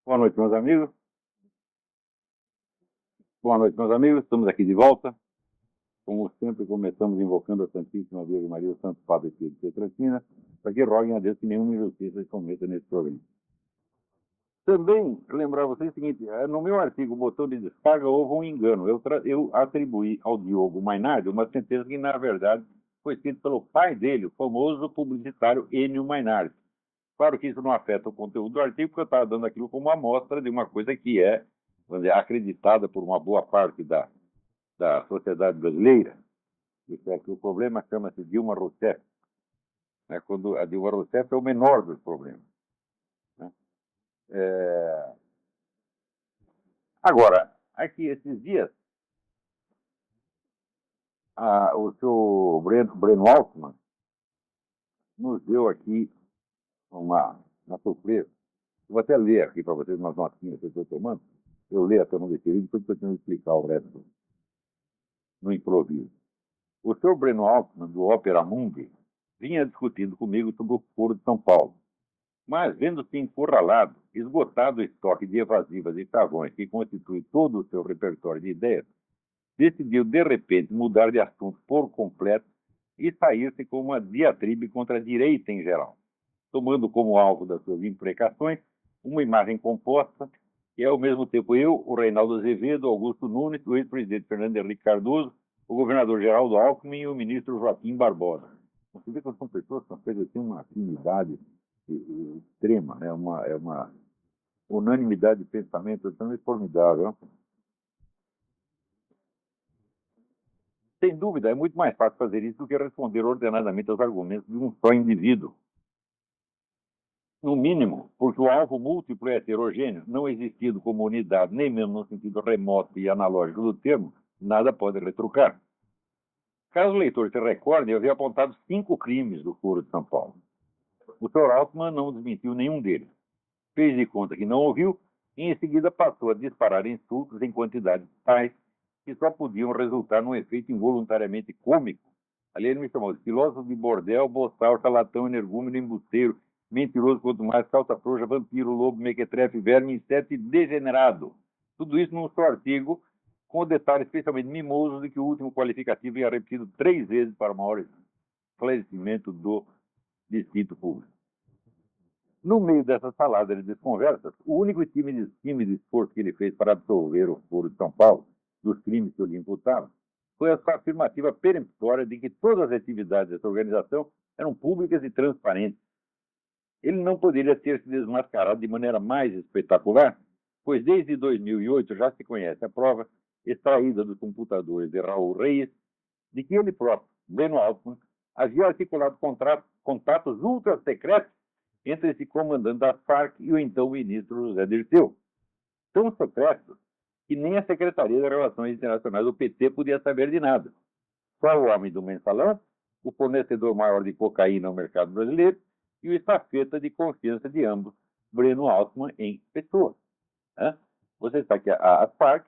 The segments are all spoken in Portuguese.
Boa noite, meus amigos. Boa noite, meus amigos. Estamos aqui de volta. Como sempre, começamos invocando a Santíssima Virgem Maria, o Santo Padre Espírito de Pietrelcina, para que roguem a Deus que nenhuma injustiça se cometa nesse programa. Também lembrar vocês o seguinte: no meu artigo, botão de descarga, houve um engano. Eu atribuí ao Diogo Mainardi uma sentença que, na verdade, foi escrita pelo pai dele, o famoso publicitário Enio Mainardi. Claro que isso não afeta o conteúdo do artigo, porque eu estava dando aquilo como amostra de uma coisa que é, vamos dizer, acreditada por uma boa parte da sociedade brasileira. Isso é que o problema chama-se Dilma Rousseff. Né? Quando a Dilma Rousseff é o menor dos problemas. Né? Agora, aqui esses dias, o senhor Breno Altman nos deu aqui uma surpresa. Eu vou até ler aqui para vocês umas notinhas que eu estou tomando. Eu leio até no vídeo, depois eu tenho que explicar o resto no improviso. O senhor Breno Altman, do Opera Mundi, vinha discutindo comigo sobre o Foro de São Paulo. Mas, vendo-se encurralado, esgotado o estoque de evasivas e chavões que constitui todo o seu repertório de ideias, decidiu, de repente, mudar de assunto por completo e sair-se com uma diatribe contra a direita em geral, tomando como alvo das suas imprecações uma imagem composta que é, ao mesmo tempo, eu, o Reinaldo Azevedo, Augusto Nunes, o ex-presidente Fernando Henrique Cardoso, o governador Geraldo Alckmin e o ministro Joaquim Barbosa. Você vê que são pessoas que têm uma afinidade extrema, né? uma unanimidade de pensamento também formidável. Sem dúvida, é muito mais fácil fazer isso do que responder ordenadamente aos argumentos de um só indivíduo. No mínimo, porque o alvo múltiplo e heterogêneo, não existindo como unidade, nem mesmo no sentido remoto e analógico do termo, nada pode retrucar. Caso o leitor se recorde, eu havia apontado 5 crimes do Foro de São Paulo. O Sr. Altman não desmentiu nenhum deles. Fez de conta que não ouviu e, em seguida, passou a disparar insultos em quantidades tais que só podiam resultar num efeito involuntariamente cômico. Ali ele me chamou de filósofo de bordel, boçal, charlatão, energúmeno, embusteiro, mentiroso quanto mais, calça frouxa, vampiro, lobo, mequetrefe, verme, inseto e degenerado. Tudo isso num só artigo, com o detalhe especialmente mimoso de que o último qualificativo ia repetido 3 vezes para maior esclarecimento do distinto público. No meio dessa salada de desconversas, o único time de esforço que ele fez para absolver o Foro de São Paulo dos crimes que eu lhe imputava foi a sua afirmativa peremptória de que todas as atividades dessa organização eram públicas e transparentes. Ele não poderia ter se desmascarado de maneira mais espetacular, pois desde 2008 já se conhece a prova, extraída dos computadores de Raul Reis, de que ele próprio, Breno Altman, havia articulado contatos ultra-secretos entre esse comandante da Farc e o então ministro José Dirceu. Tão secretos que nem a Secretaria de Relações Internacionais do PT podia saber de nada. Só o homem do mensalão, o fornecedor maior de cocaína ao mercado brasileiro e o estafeta de confiança de ambos, Breno Altman em pessoa. Você sabe que a Farc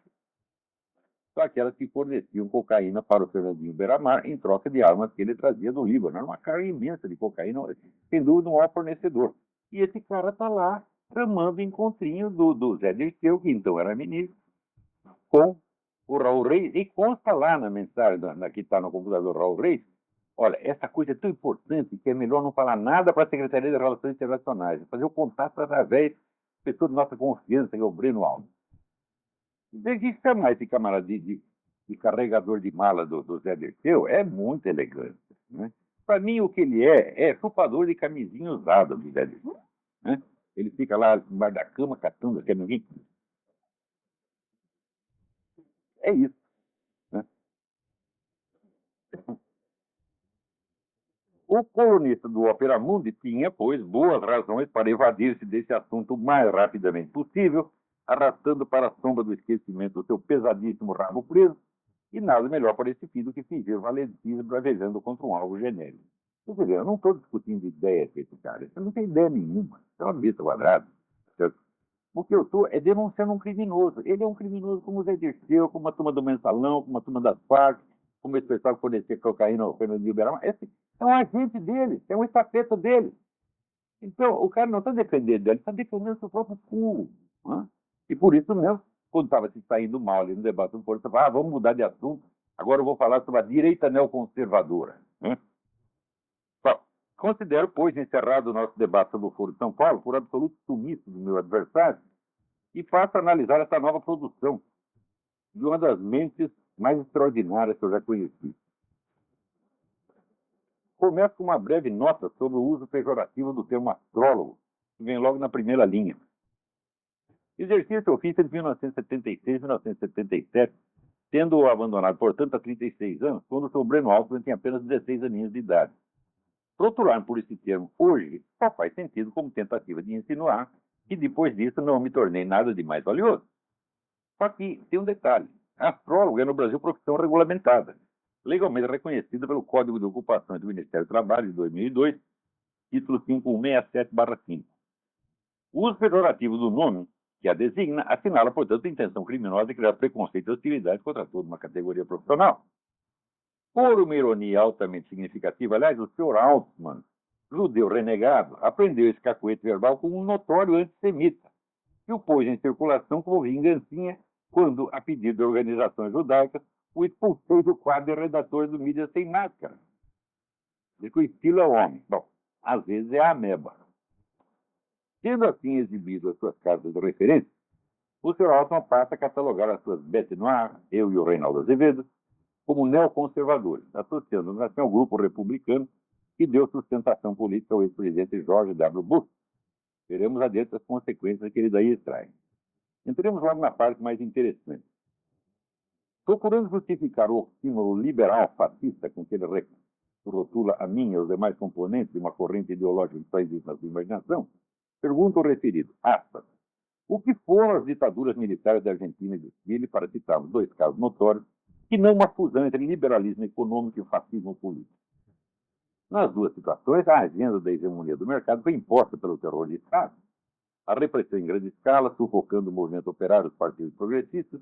são aquelas que forneciam cocaína para o Fernandinho Beiramar em troca de armas que ele trazia do Líbano. Era uma carga imensa de cocaína, sem dúvida, um maior fornecedor. E esse cara está lá tramando encontrinho do Zé Dirceu, que então era ministro, com o Raul Reis, e consta lá na mensagem que está no computador do Raul Reis, olha, essa coisa é tão importante que é melhor não falar nada para a Secretaria de Relações Internacionais, fazer o contato através de pessoa de nossa confiança, que é o Breno Altman. Desde chamar esse camarada de carregador de mala do Zé Dirceu é muito elegante. Né? Para mim, o que ele é chupador de camisinha usada do Zé Dirceu. Né? Ele fica lá embaixo da cama catando até ninguém. É isso. Né? O colunista do Opera Mundi tinha, pois, boas razões para evadir-se desse assunto o mais rapidamente possível, arrastando para a sombra do esquecimento o seu pesadíssimo rabo preso, e nada melhor para esse fim do que fingir valentia bravejando contra um alvo genérico. Eu não estou discutindo ideias com esse cara, você não tem ideia nenhuma, é uma besta quadrada. Certo? O que eu estou é denunciando um criminoso. Ele é um criminoso como o Zé Dirceu, como a turma do Mensalão, como a turma das Farc, como esse pessoal que fornecia cocaína ao Fernandinho Beiramar. Esse é um agente dele, é um estafeta dele. Então, o cara não está defendendo ele, está defendendo seu próprio cu. Né? E por isso mesmo, quando estava se saindo mal ali no debate do Foro, você falava, vamos mudar de assunto, agora eu vou falar sobre a direita neoconservadora. Né? Bom, considero, pois, encerrado o nosso debate sobre o Foro de São Paulo, por absoluto sumiço do meu adversário, e passo a analisar essa nova produção de uma das mentes mais extraordinárias que eu já conheci. Começo com uma breve nota sobre o uso pejorativo do termo astrólogo, que vem logo na primeira linha. Exercia esse ofício de 1976 a 1977, tendo-o abandonado, portanto, há 36 anos, quando o Breno Altman tinha apenas 16 aninhos de idade. Rotular por esse termo hoje só faz sentido como tentativa de insinuar que depois disso não me tornei nada de mais valioso. Só que tem um detalhe: astrólogo é no Brasil profissão regulamentada, legalmente reconhecida pelo Código de Ocupação do Ministério do Trabalho de 2002, título 5167/5. O uso pejorativo do nome que a designa assinala, portanto, a intenção criminosa de criar preconceito e hostilidade contra toda uma categoria profissional. Por uma ironia altamente significativa, aliás, o Sr. Altman, judeu renegado, aprendeu esse cacuete verbal com um notório antissemita, que o pôs em circulação como vingancinha quando, a pedido de organizações judaicas, o expulsou do quadro de redatores do Mídia Sem Máscara. Diz que o estilo é homem. Bom, às vezes é a ameba. Tendo assim exibido as suas cartas de referência, o Sr. Altman passa a catalogar as suas bêtes noires, eu e o Reinaldo Azevedo, como neoconservadores, associando-nos assim ao grupo republicano que deu sustentação política ao ex-presidente George W. Bush. Veremos adiante as consequências que ele daí extrai. Entremos logo na parte mais interessante. Procurando justificar o oxímoro liberal fascista com que ele rotula a mim e os demais componentes de uma corrente ideológica que só existe na sua imaginação, pergunta o referido, aspas, o que foram as ditaduras militares da Argentina e do Chile, para citarmos dois casos notórios, que não uma fusão entre liberalismo econômico e fascismo político. Nas duas situações, a agenda da hegemonia do mercado foi imposta pelo terror de Estado, a repressão em grande escala, sufocando o movimento operário dos partidos progressistas,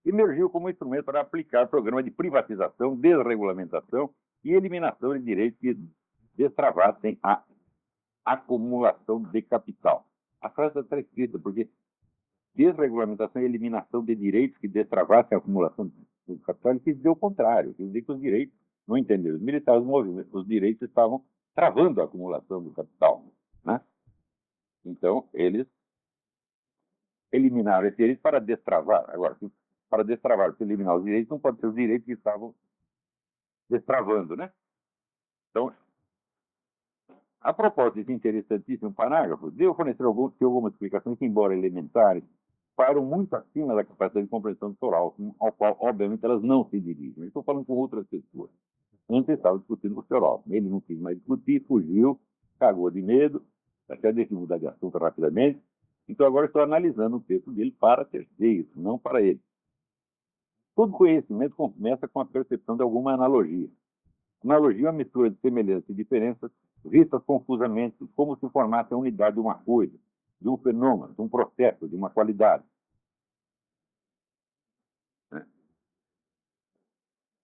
emergiu como instrumento para aplicar programa de privatização, desregulamentação e eliminação de direitos que destravassem a acumulação de capital. A frase está escrita porque desregulamentação e eliminação de direitos que destravassem a acumulação do capital, ele quis dizer o contrário, quis dizer que os direitos, não entenderam, os militares, os direitos estavam travando a acumulação do capital. Né? Então, eles eliminaram esse direito para destravar. Agora, para destravar, para eliminar os direitos, não pode ser os direitos que estavam destravando, né? Então, a propósito desse interessantíssimo parágrafo, devo fornecer algumas explicações que, embora elementares, param muito acima da capacidade de compreensão do Sr. Altman, ao qual, obviamente, elas não se dirigem. Estou falando com outras pessoas. Antes estava discutindo com o Sr. Altman. Ele não quis mais discutir, fugiu, cagou de medo, até deixa eu mudar de assunto rapidamente. Então, agora estou analisando o texto dele para terceiros, não para ele. Todo conhecimento começa com a percepção de alguma analogia. Analogia é uma mistura de semelhanças e diferenças vistas confusamente como se formasse a unidade de uma coisa, de um fenômeno, de um processo, de uma qualidade.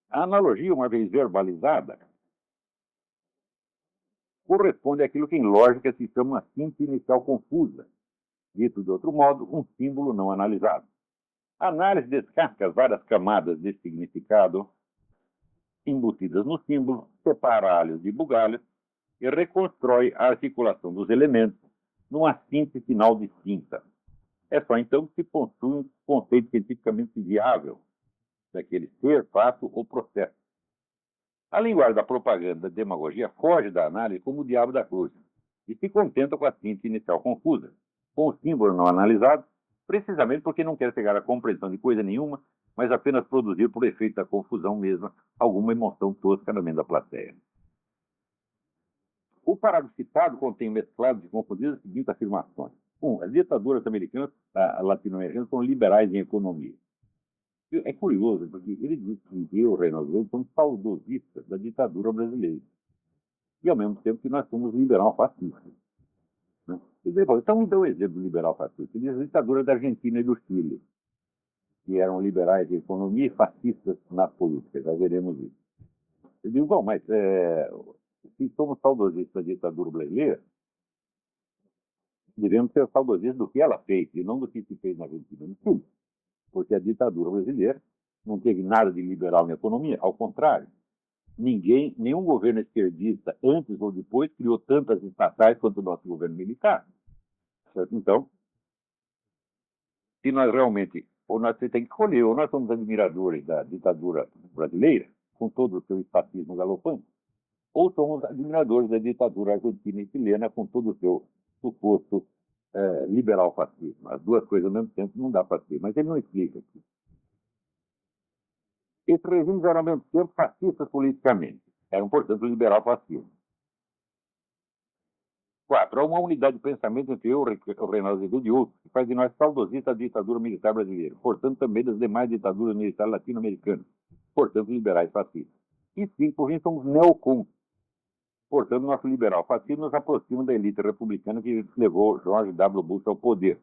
A analogia, uma vez verbalizada, corresponde àquilo que em lógica se chama uma síntese inicial confusa. Dito de outro modo, um símbolo não analisado. A análise descasca as várias camadas de significado embutidas no símbolo, separa alhos de bugalhos e reconstrói a articulação dos elementos numa síntese final distinta. É só então que se possui um conceito cientificamente viável daquele ser, fato ou processo. A linguagem da propaganda da demagogia foge da análise como o diabo da cruz e se contenta com a síntese inicial confusa, com o símbolo não analisado, precisamente porque não quer chegar à compreensão de coisa nenhuma, mas apenas produzir, por efeito da confusão mesma, alguma emoção tosca na mente da plateia. O parágrafo citado contém mesclados e confundidas as seguintes afirmações. 1. As ditaduras americanas, latino-americanas, são liberais em economia. É curioso, porque ele diz que eu, Reinaldo Azevedo, somos saudosistas da ditadura brasileira. E, ao mesmo tempo, que nós somos liberal-fascistas. Né? Então, me dá um exemplo de liberal-fascista. Ele diz a ditadura da Argentina e do Chile, que eram liberais em economia e fascistas na política. Já veremos isso. Eu digo, bom, mas se somos saudosistas da ditadura brasileira, devemos ser saudosistas do que ela fez e não do que se fez na Argentina e no Chile, porque a ditadura brasileira não teve nada de liberal na economia, ao contrário. Nenhum governo esquerdista, antes ou depois, criou tantas estatais quanto o nosso governo militar. Certo? Então, se nós realmente, ou nós temos que escolher, ou nós somos admiradores da ditadura brasileira, com todo o seu estatismo galopante, ou somos admiradores da ditadura argentina e chilena, com todo o seu suposto liberal fascismo. As duas coisas ao mesmo tempo não dá para ser, mas ele não explica aqui. Esses regimes eram ao mesmo tempo fascistas politicamente, eram, portanto, liberal fascismo. 4. Há uma unidade de pensamento entre eu, o Reinaldo Azevedo e outros, que faz de nós saudosistas da ditadura militar brasileira, portanto, também das demais ditaduras militares latino-americanas, portanto, liberais fascistas. E 5, por fim, somos neocons. Portanto, nosso liberal fascismo nos aproxima da elite republicana que levou George W. Bush ao poder.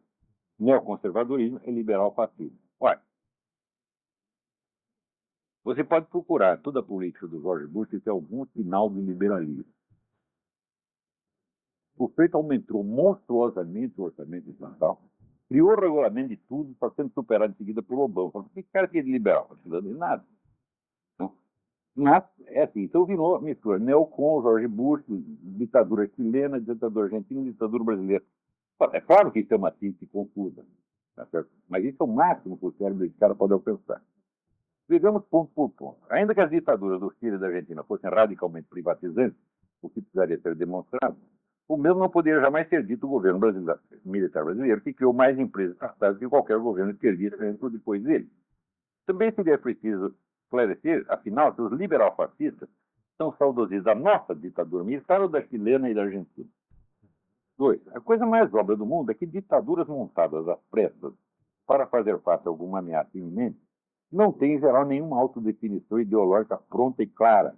Neoconservadorismo e liberal fascismo. Olha, você pode procurar toda a política do George Bush e ter algum sinal de liberalismo. O feito aumentou monstruosamente o orçamento estatal, criou o regulamento de tudo, está sendo superado em seguida pelo Obama. Falou, que cara que é de liberal? Não precisa de nada. Mas, é assim, então virou mistura neocon, George Bush, ditadura chilena, ditadura argentina, ditadura brasileira. É claro que isso é uma síntese confusa, tá certo? Mas isso é o máximo que o cérebro desse cara pode alcançar. Vejamos ponto por ponto. Ainda que as ditaduras do Chile e da Argentina fossem radicalmente privatizantes, o que precisaria ser demonstrado, o mesmo não poderia jamais ser dito do governo militar brasileiro, que criou mais empresas estatais que qualquer governo esquerdista antes ou depois dele. Também seria preciso esclarecer, afinal, que os liberal-fascistas são saudosistas da nossa ditadura militar ou da chilena e da argentina. 2. A coisa mais óbvia do mundo é que ditaduras montadas às pressas para fazer face a alguma ameaça iminente não têm, em geral, nenhuma autodefinição ideológica pronta e clara,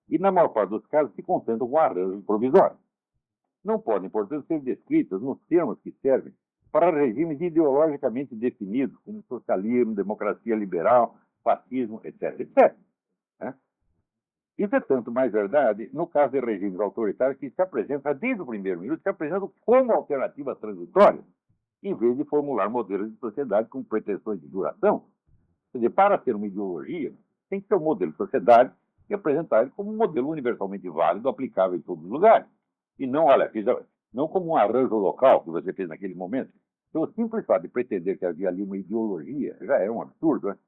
e, na maior parte dos casos, se contentam com arranjos provisórios. Não podem, portanto, ser descritas nos termos que servem para regimes ideologicamente definidos, como socialismo, democracia liberal, fascismo, etc., etc. Isso é tanto mais verdade no caso de regimes autoritários que se apresentam, desde o primeiro minuto, se apresentam como alternativas transitórias, em vez de formular modelos de sociedade com pretensões de duração. Quer dizer, para ser uma ideologia, tem que ser um modelo de sociedade e apresentar ele como um modelo universalmente válido, aplicável em todos os lugares. E não, olha, não como um arranjo local que você fez naquele momento. Então, o simples fato de pretender que havia ali uma ideologia já é um absurdo, né?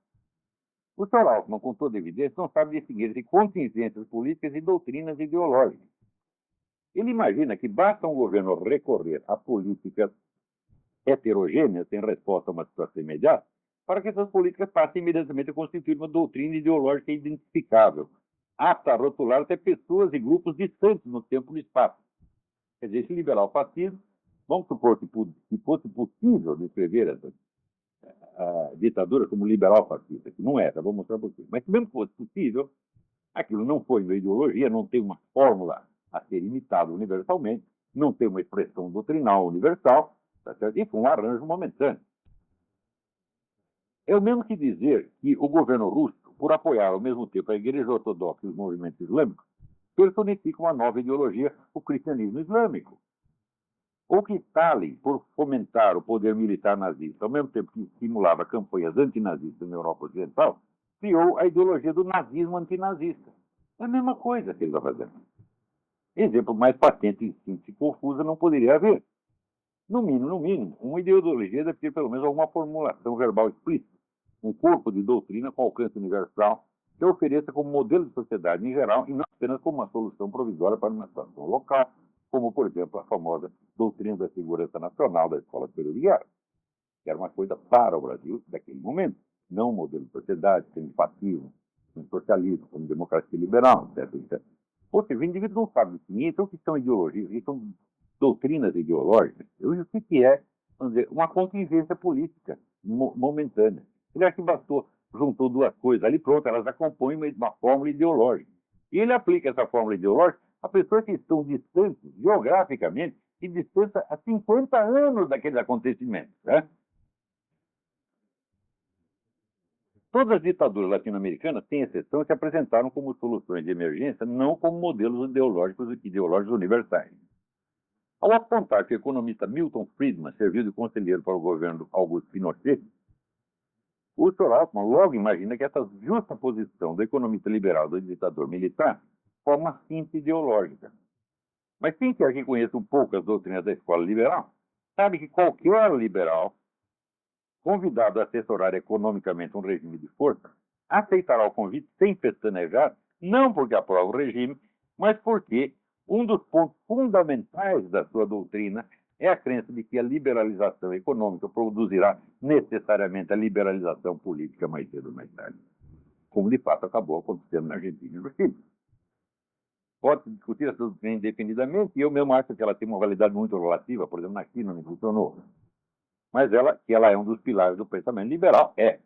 O Sr. Altman, com toda evidência, não sabe distinguir entre contingências políticas e doutrinas ideológicas. Ele imagina que basta um governo recorrer a políticas heterogêneas em resposta a uma situação imediata para que essas políticas passem imediatamente a constituir uma doutrina ideológica identificável, apta a rotular até pessoas e grupos distantes no tempo e no espaço. Quer dizer, esse liberal fascismo, vamos supor que fosse possível descrever essa ditadura como liberal fascista, que não era, vou mostrar para vocês. Mas mesmo que fosse possível, aquilo não foi uma ideologia, não tem uma fórmula a ser imitada universalmente, não tem uma expressão doutrinal universal, tá certo? E foi um arranjo momentâneo. É o mesmo que dizer que o governo russo, por apoiar ao mesmo tempo a Igreja Ortodoxa e os movimentos islâmicos, personifica uma nova ideologia, o cristianismo islâmico. Ou que Stalin, por fomentar o poder militar nazista, ao mesmo tempo que estimulava campanhas antinazistas na Europa Ocidental, criou a ideologia do nazismo antinazista. É a mesma coisa que ele está fazendo. Exemplo mais patente e simples e confusa não poderia haver. No mínimo, uma ideologia deve ter pelo menos alguma formulação verbal explícita, um corpo de doutrina com alcance universal que ofereça como modelo de sociedade em geral e não apenas como uma solução provisória para uma situação local, como, por exemplo, a famosa doutrina da segurança nacional da Escola Superior de Guerra, que era uma coisa para o Brasil daquele momento, não um modelo de sociedade, sem fascismo, sem socialismo, como democracia liberal, etc. etc. Ou seja, o indivíduo não sabe definir, então o que são ideologias, o que são doutrinas ideológicas, o que é, vamos dizer, uma contingência política momentânea. Ele acha que bastou, juntou duas coisas ali, pronto, elas acompanham uma fórmula ideológica. E ele aplica essa fórmula ideológica a pessoas que estão distantes, geograficamente, e distantes há 50 anos daqueles acontecimentos. Né? Todas as ditaduras latino-americanas, sem exceção, se apresentaram como soluções de emergência, não como modelos ideológicos universais. Ao apontar que o economista Milton Friedman serviu de conselheiro para o governo Augusto Pinochet, o Sr. Altman logo imagina que essa justa posição do economista liberal do ditador militar forma uma síntese ideológica. Mas quem quer que conheça um pouco as doutrinas da escola liberal, sabe que qualquer liberal, convidado a assessorar economicamente um regime de força, aceitará o convite sem pestanejar, não porque aprova o regime, mas porque um dos pontos fundamentais da sua doutrina é a crença de que a liberalização econômica produzirá necessariamente a liberalização política mais cedo ou mais tarde, como de fato acabou acontecendo na Argentina e no Chile. Pode discutir essa doutrina indefinidamente, e eu mesmo acho que ela tem uma validade muito relativa, por exemplo, na China não funcionou. Mas que ela é um dos pilares do pensamento liberal, é.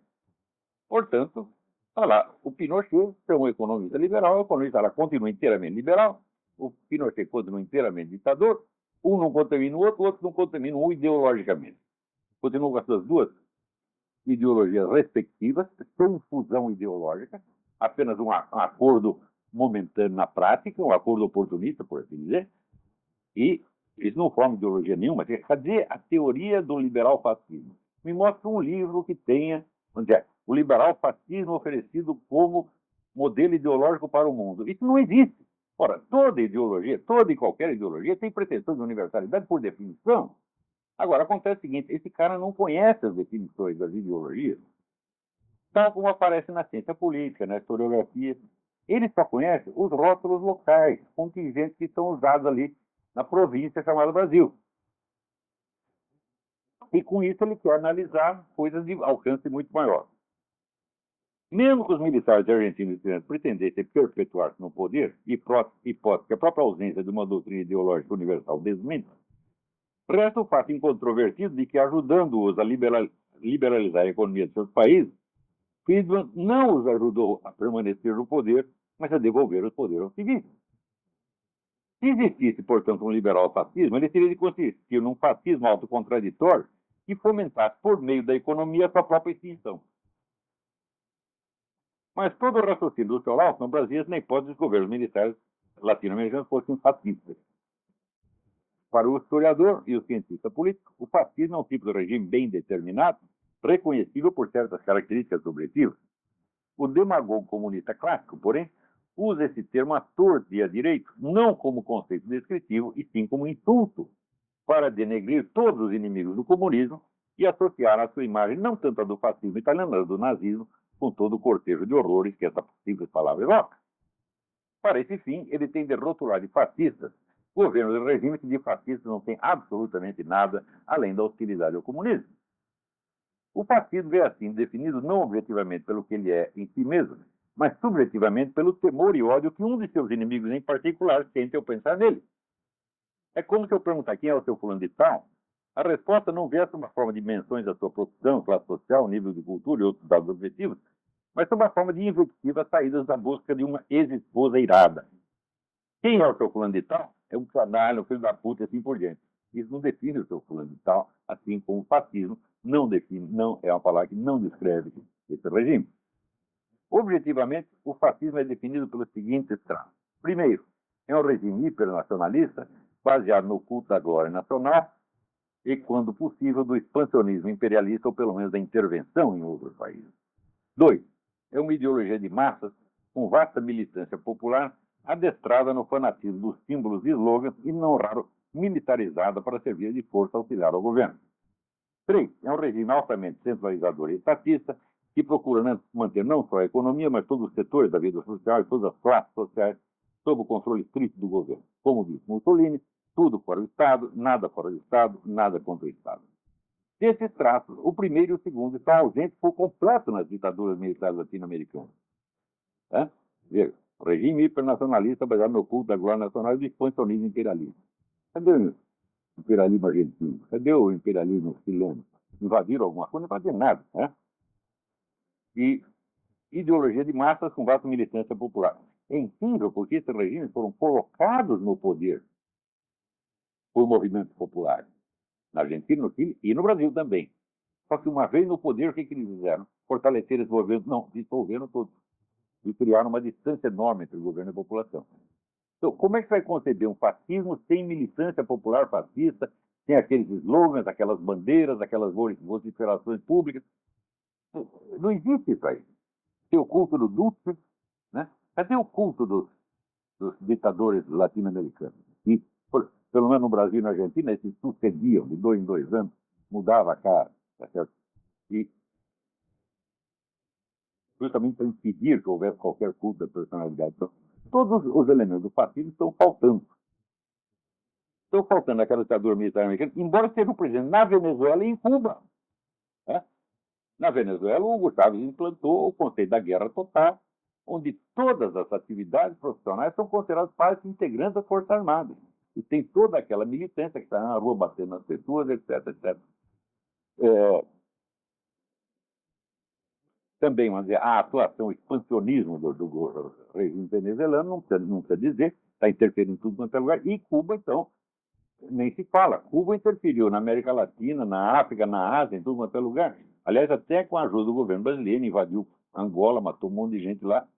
Portanto, lá, o Pinochet é um economista liberal, o economista ela continua inteiramente liberal, o Pinochet continua inteiramente ditador, um não contamina o outro não contamina um ideologicamente. Continua com essas duas ideologias respectivas, sem fusão ideológica, apenas um acordo momentâneo na prática, um acordo oportunista, por assim dizer, e isso não forma ideologia nenhuma. Cadê a teoria do liberal fascismo? Me mostra um livro que tenha, o liberal fascismo oferecido como modelo ideológico para o mundo. Isso não existe. Ora, toda ideologia, toda e qualquer ideologia tem pretensão de universalidade por definição. Agora, acontece o seguinte, esse cara não conhece as definições das ideologias, tal como aparece na ciência política, na historiografia. Ele só conhece os rótulos locais, contingentes que são usados ali na província chamada Brasil. E com isso ele quer analisar coisas de alcance muito maior. Mesmo que os militares argentinos pretendessem perpetuar-se no poder, hipótese que a própria ausência de uma doutrina ideológica universal desmente, resta o fato incontrovertido de que, ajudando-os a liberalizar a economia de seus países, Friedman não os ajudou a permanecer no poder, mas a devolver o poder aos civis. Se existisse, portanto, um liberal fascismo, ele teria de consistir num fascismo autocontraditório que fomentasse, por meio da economia, a sua própria extinção. Mas todo o raciocínio do Sr. Altman, no Brasil, na hipótese dos governos militares latino-americanos fossem fascistas. Para o historiador e o cientista político, o fascismo é um tipo de regime bem determinado, reconhecível por certas características objetivas. O demagogo comunista clássico, porém, usa esse termo à torta e à direito, não como conceito descritivo, e sim como insulto, para denegrir todos os inimigos do comunismo e associar a sua imagem não tanto a do fascismo italiano, mas do nazismo, com todo o cortejo de horrores que essa simples palavra evoca. Para esse fim, ele tem de rotular de fascistas governos e regimes que de fascistas não tem absolutamente nada além da hostilidade ao comunismo. O fascismo é assim definido não objetivamente pelo que ele é em si mesmo, mas subjetivamente pelo temor e ódio que um de seus inimigos em particular sente ao pensar nele. É como se eu perguntar quem é o seu fulano de tal, a resposta não viesse uma forma de menções da sua profissão, classe social, nível de cultura e outros dados objetivos, mas sob uma forma de invectivas saídas da busca de uma ex-esposa irada. Quem é o seu fulano de tal? É um canalha, um filho da puta e assim por diante. Isso não define o seu fulano de tal, assim como o fascismo não define, não é uma palavra que não descreve esse regime. Objetivamente, o fascismo é definido pelos seguintes traços. Primeiro, é um regime hipernacionalista, baseado no culto da glória nacional e, quando possível, do expansionismo imperialista ou pelo menos da intervenção em outros países. 2. É uma ideologia de massas com vasta militância popular adestrada no fanatismo dos símbolos e slogans e, não raro, militarizada para servir de força auxiliar ao governo. 3. É um regime altamente centralizador e estatista que procura manter não só a economia, mas todos os setores da vida social e todas as classes sociais sob o controle estrito do governo. Como disse Mussolini, tudo fora do Estado, nada fora do Estado, nada contra o Estado. Desses traços, o primeiro e o segundo estão ausentes por completo nas ditaduras militares latino-americanas. Veja, regime hipernacionalista baseado no culto da glória nacional e do expansionismo imperialista. Cadê o imperialismo argentino? Cadê o imperialismo chileno? Invadiram alguma coisa? Não invadiram nada. E ideologia de massas com vasta militância popular. É incrível porque esses regimes foram colocados no poder por movimentos populares. Na Argentina, no Chile e no Brasil também. Só que uma vez no poder, o que eles fizeram? Fortalecer esse governo? Não, dissolveram todos. E criaram uma distância enorme entre o governo e a população. Então, como é que vai conceber um fascismo sem militância popular fascista, sem aqueles slogans, aquelas bandeiras, aquelas vociferações públicas? Não existe isso aí. Tem o culto do Duce, né? Cadê o culto dos ditadores latino-americanos? E, pelo menos no Brasil e na Argentina, eles sucediam de 2 em 2 anos, mudava a cara, tá certo? E justamente para impedir que houvesse qualquer culto da personalidade. Então, todos os elementos do fascismo estão faltando. Estão faltando aquela ditadura militar americana, embora seja um presidente na Venezuela e em Cuba. Né? Na Venezuela, o Hugo Chávez implantou o conceito da guerra total, onde todas as atividades profissionais são consideradas parte integrante da Força Armada. E tem toda aquela militância que está na rua batendo nas pessoas, etc, etc. Também, vamos dizer, a atuação, o expansionismo do regime venezuelano, não precisa dizer, está interferindo em tudo quanto é lugar. E Cuba, então, nem se fala. Cuba interferiu na América Latina, na África, na Ásia, em tudo quanto é lugar. Aliás, até com a ajuda do governo brasileiro, invadiu Angola, matou um monte de gente lá.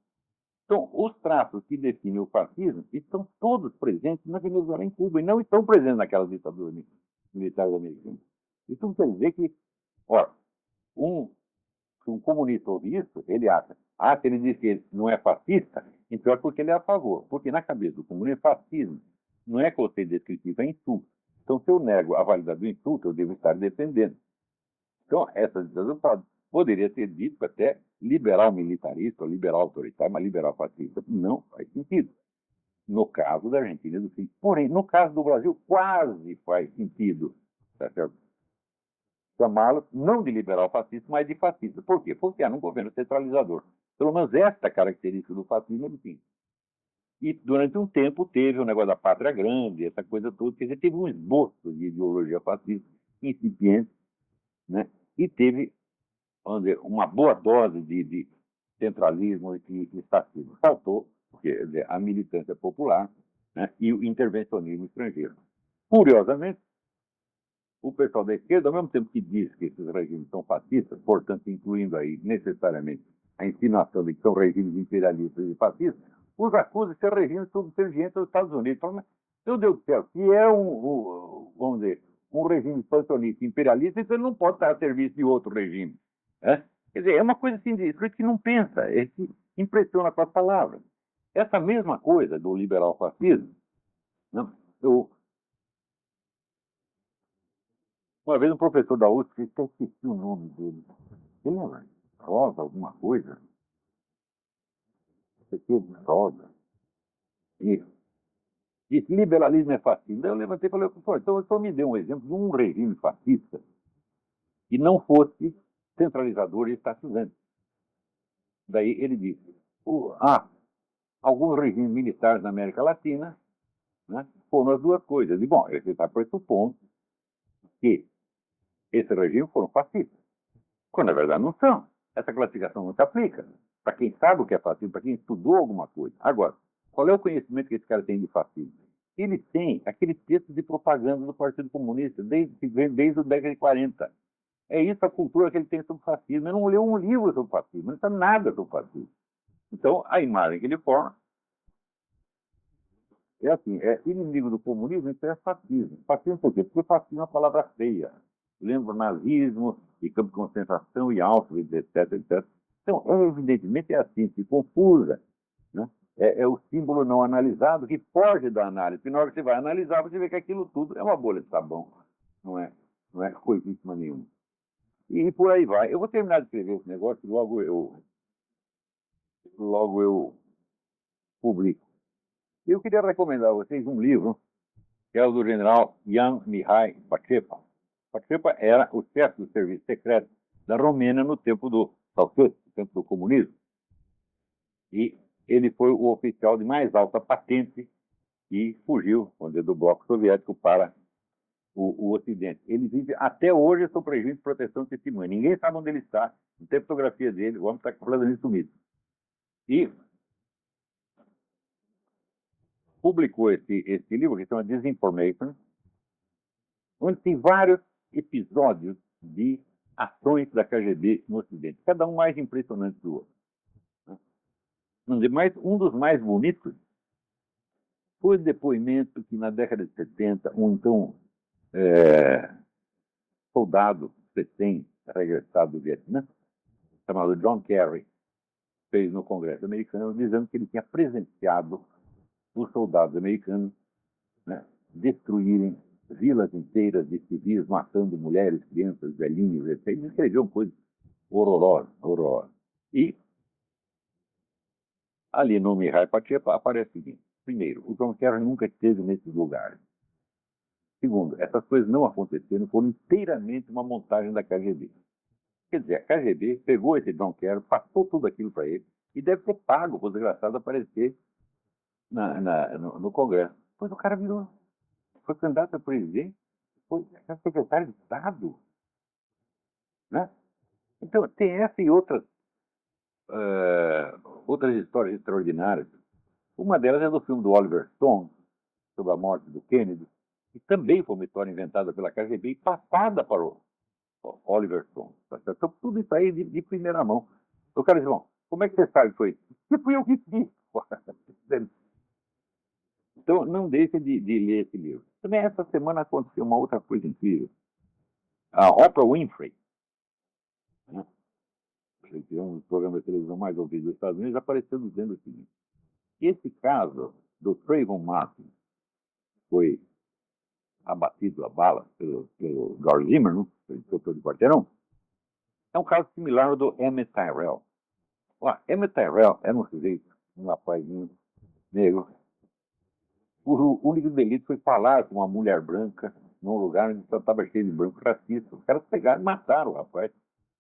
Então, os traços que definem o fascismo estão todos presentes na Venezuela e em Cuba, e não estão presentes naquelas ditaduras militares americanas. Isso não quer dizer que, ora, se um comunista ouvir isso, ele acha, se ele diz que ele não é fascista, então é porque ele é a favor. Porque na cabeça do comunismo, fascismo não é conceito descritivo, é insulto. Então, se eu nego a validade do insulto, eu devo estar defendendo. Então, essa ditadura poderia ter dito até liberal militarista, ou liberal autoritário, mas liberal fascista não faz sentido. No caso da Argentina e do Chile. Porém, no caso do Brasil, quase faz sentido. Tá certo? Chamá-lo não de liberal fascista, mas de fascista. Por quê? Porque era um governo centralizador. Pelo menos esta característica do fascismo ele tinha. E durante um tempo teve o negócio da pátria grande, essa coisa toda, quer dizer, teve um esboço de ideologia fascista incipiente, né? E teve, vamos dizer, uma boa dose de centralismo e estatismo. Faltou, porque quer dizer, a militância popular, né? E o intervencionismo estrangeiro. Curiosamente, o pessoal da esquerda, ao mesmo tempo que diz que esses regimes são fascistas, portanto, incluindo aí necessariamente a insinuação de que são regimes imperialistas e fascistas, os acusa de ser regimes subservientes aos Estados Unidos. Então, meu Deus do céu, se é vamos dizer, um regime expansionista imperialista, então ele não pode estar a serviço de outro regime. Né? Quer dizer, é uma coisa assim, de que não pensa, que impressiona com as palavras. Essa mesma coisa do liberal fascismo, né? Uma vez um professor da USP, eu esqueci o nome dele. Ele lembra? Rosa, alguma coisa? Rosa. Isso. Disse, liberalismo é fascismo. Daí eu levantei e falei, professor, então só me dê um exemplo de um regime fascista que não fosse centralizador e estatizante. Daí ele disse, alguns regimes militares na América Latina, né, foram as duas coisas. E, bom, ele está pressupondo que esses regimes foram fascistas, quando na verdade não são. Essa classificação não se aplica para quem sabe o que é fascismo, para quem estudou alguma coisa. Agora, qual é o conhecimento que esse cara tem de fascismo? Ele tem aquele texto de propaganda do Partido Comunista, desde a década de 40. É isso a cultura que ele tem sobre fascismo. Ele não leu um livro sobre fascismo, não sabe nada sobre fascismo. Então, a imagem que ele forma é assim, é inimigo do comunismo, então é fascismo. Fascismo por quê? Porque fascismo é uma palavra feia. Lembra nazismo, e campo de concentração, e Auschwitz, etc, etc. Então, evidentemente, é assim, se confusa. Né? É o símbolo não analisado que foge da análise. Porque na hora que você vai analisar, você vê que aquilo tudo é uma bolha de sabão. Não é coisíssima nenhuma. E por aí vai. Eu vou terminar de escrever esse negócio e logo eu publico. Eu queria recomendar a vocês um livro, que é o do general Jan Mihai Pacepa. Pacepa era o chefe do serviço secreto da Romênia no tempo do Ceausescu, no tempo do comunismo. E ele foi o oficial de mais alta patente e fugiu do bloco soviético para o Ocidente. Ele vive até hoje sob regime de proteção de testemunha. Ninguém sabe onde ele está, não tem fotografia dele, o homem está completamente sumido. E publicou esse livro, que se chama Disinformation, onde tem vários episódios de ações da KGB no Ocidente, cada um mais impressionante do outro. Mas um dos mais bonitos foi o depoimento que, na década de 70, um então soldado recém-regressado do Vietnã, chamado John Kerry, fez no Congresso americano, dizendo que ele tinha presenciado os soldados americanos, né, destruírem vilas inteiras de civis, matando mulheres, crianças, velhinhos, etc. Ele escreveu coisas horrorosas, horrorosas. E ali no Mihai Pacheco aparece o seguinte: primeiro, o John Kerry nunca esteve nesses lugares. Segundo, essas coisas não aconteceram, foram inteiramente uma montagem da KGB. Quer dizer, a KGB pegou esse John Kerry, passou tudo aquilo para ele e deve ter pago para o desgraçado aparecer no Congresso. Pois o cara foi candidato a presidente, foi secretário de Estado. Né? Então, tem essa e outras histórias extraordinárias. Uma delas é do filme do Oliver Stone, sobre a morte do Kennedy, que também foi uma história inventada pela KGB e passada para o Oliver Stone. Então, tudo isso aí de primeira mão. O cara diz, bom, como é que você sabe que foi isso? Que fui eu que fiz. Então, não deixe de ler esse livro. Também essa semana aconteceu uma outra coisa incrível. A Oprah Winfrey, né, que é um programa de televisão mais ouvido dos Estados Unidos, apareceu dizendo o seguinte: esse caso do Trayvon Martin, que foi abatido a bala pelo George Zimmerman, pelo instrutor de quarteirão, é um caso similar ao do Emmett Tyrell. Emmett Tyrell era um sujeito, um rapazinho negro. O único delito foi falar com uma mulher branca num lugar onde estava cheio de branco racista. Os caras pegaram e mataram o rapaz.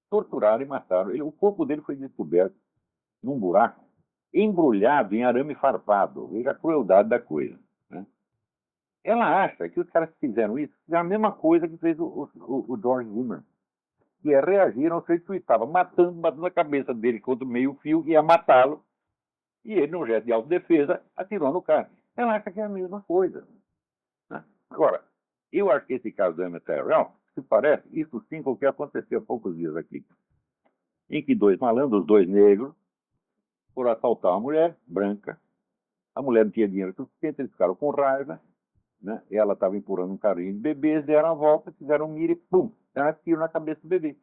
Torturaram e mataram. O corpo dele foi descoberto num buraco, embrulhado em arame farpado. Veja a crueldade da coisa. Né? Ela acha que os caras que fizeram isso fizeram a mesma coisa que fez o George Zimmerman, que é reagir ao feito que estava batendo a cabeça dele contra o meio-fio e ia matá-lo. E ele, num gesto de autodefesa, atirou no cara. Ela acha que é a mesma coisa. Né? Agora, eu acho que esse caso do Emmett Tyrell se parece, isso sim, com o que aconteceu há poucos dias aqui, em que dois malandros, dois negros, foram assaltar uma mulher branca. A mulher não tinha dinheiro suficiente, eles ficaram com raiva, né? Ela estava empurrando um carrinho de bebês, deram a volta, fizeram um mira e pum, deram um tiro na cabeça do bebê.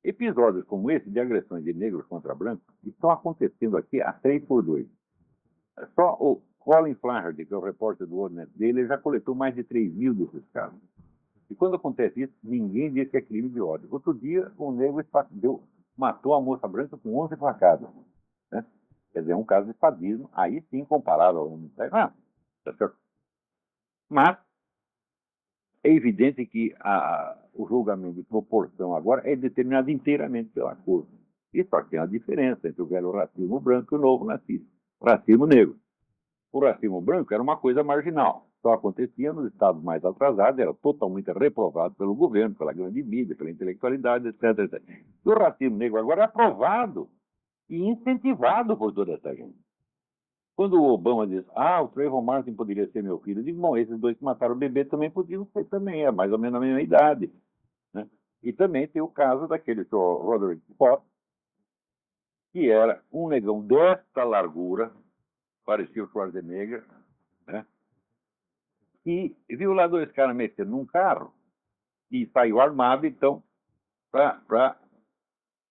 Episódios como esse de agressões de negros contra brancos estão acontecendo aqui a 3x2. Só o Colin Flaherty, que é o repórter do Ordnet dele, já coletou mais de 3 mil desses casos. E quando acontece isso, ninguém diz que é crime de ódio. Outro dia, um negro matou a moça branca com 11 facadas. Né? Quer dizer, é um caso de sadismo, aí sim comparável ao homem. Tá certo? Mas é evidente que o julgamento de proporção agora é determinado inteiramente pela cor. E só que tem uma diferença entre o velho racismo branco e o novo racismo negro. O racismo branco era uma coisa marginal. Só acontecia nos estados mais atrasados, era totalmente reprovado pelo governo, pela grande mídia, pela intelectualidade, etc, etc. E o racismo negro agora é aprovado e incentivado por toda essa gente. Quando o Obama diz, o Trayvon Martin poderia ser meu filho, eu digo, bom, esses dois que mataram o bebê também podiam ser também, é mais ou menos a mesma idade. Né? E também tem o caso daquele Roderick Scott, que era um negão desta largura, parecia o Schwarzenegger, né? E viu lá dois caras mexendo num carro e saiu armado, então, para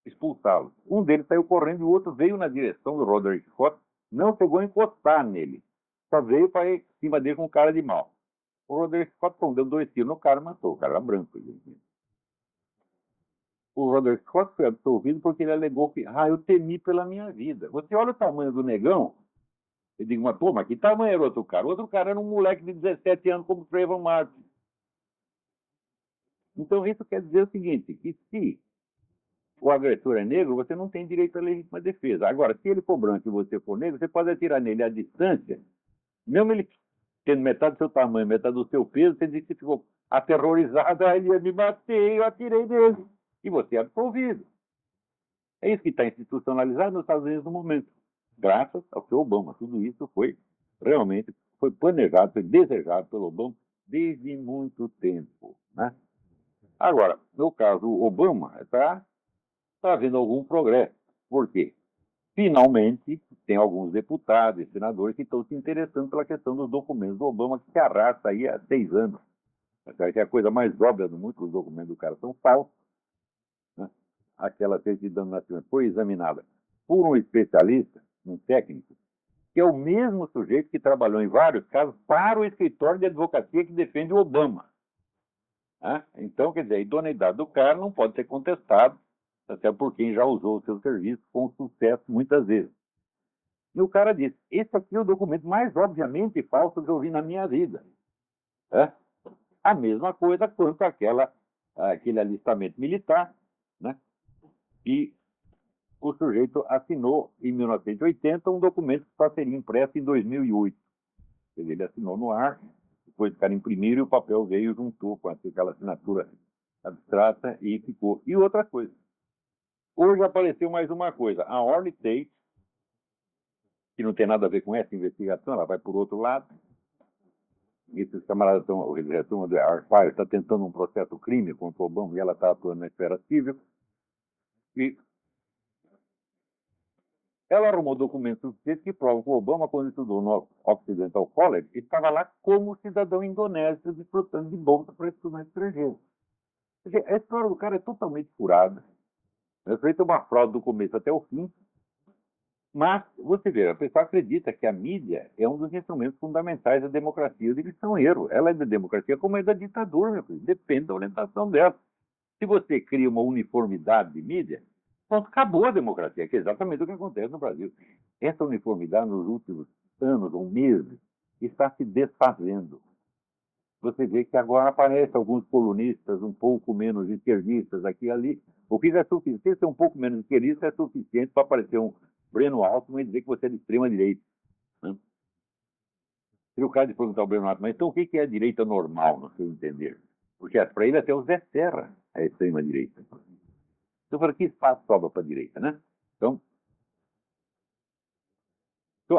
expulsá-lo. Um deles saiu correndo e o outro veio na direção do Roderick Scott, não chegou a encostar nele, só veio para ir em cima dele com cara de mal. O Roderick Scott deu 2 tiros no cara e matou. O cara era branco. O Roderick Scott foi absolvido porque ele alegou que, eu temi pela minha vida. Você olha o tamanho do negão, eu digo, mas que tamanho era o outro cara? O outro cara era um moleque de 17 anos como Trayvon Martin. Então isso quer dizer o seguinte, que se o agressor é negro, você não tem direito à legítima defesa. Agora, se ele for branco e você for negro, você pode atirar nele à distância, mesmo ele tendo metade do seu tamanho, metade do seu peso, você diz que ficou aterrorizado, ele ia me bater, eu atirei nele. E você é absolvido. É isso que está institucionalizado nos Estados Unidos no momento. Graças ao seu Obama. Tudo isso foi planejado, foi desejado pelo Obama desde muito tempo. Né? Agora, no caso, o Obama está havendo algum progresso. Por quê? finalmente, tem alguns deputados e senadores que estão se interessando pela questão dos documentos do Obama, que se arrasta aí há 6 anos. Que é a coisa mais óbvia do mundo, que os documentos do cara são falsos. Né? Aquela certidão de nascimento foi examinada por um especialista, um técnico, que é o mesmo sujeito que trabalhou em vários casos para o escritório de advocacia que defende o Obama. Então, quer dizer, a idoneidade do cara não pode ser contestada, até por quem já usou o seu serviço com sucesso muitas vezes. E o cara disse, esse aqui é o documento mais obviamente falso que eu vi na minha vida. A mesma coisa quanto aquele alistamento militar, né? E o sujeito assinou em 1980 um documento que só seria impresso em 2008. Ele assinou no ar, depois os caras imprimiram e o papel veio, juntou com aquela assinatura abstrata e ficou. E outra coisa, hoje apareceu mais uma coisa, a Orly Tate, que não tem nada a ver com essa investigação, ela vai por outro lado. Esses camaradas estão, a turma do Arpaio está tentando um processo crime contra o Obama e ela está atuando na esfera civil. E ela arrumou documentos suficientes que provam que o Obama, quando estudou no Occidental College, estava lá como cidadão indonésio desfrutando de bolsa para estudantes estrangeiros. A história do cara é totalmente furada. É feita uma fraude do começo até o fim. Mas, você vê, a pessoa acredita que a mídia é um dos instrumentos fundamentais da democracia. Eles são erro. Ela é da democracia como é da ditadura, meu filho. Depende da orientação dela. Se você cria uma uniformidade de mídia, pronto, acabou a democracia, que é exatamente o que acontece no Brasil. Essa uniformidade, nos últimos anos ou meses, está se desfazendo. Você vê que agora aparecem alguns colunistas um pouco menos esquerdistas aqui e ali. O que é suficiente, ser um pouco menos esquerdista é suficiente para aparecer um Breno Altman e dizer que você é de extrema-direita. Né? Se o cara de perguntar ao Breno Altman, então o que é a direita normal, no seu entender? Porque para ele até o Zé Serra é extrema-direita. Então eu falei, que espaço sobra para a direita, né? Então,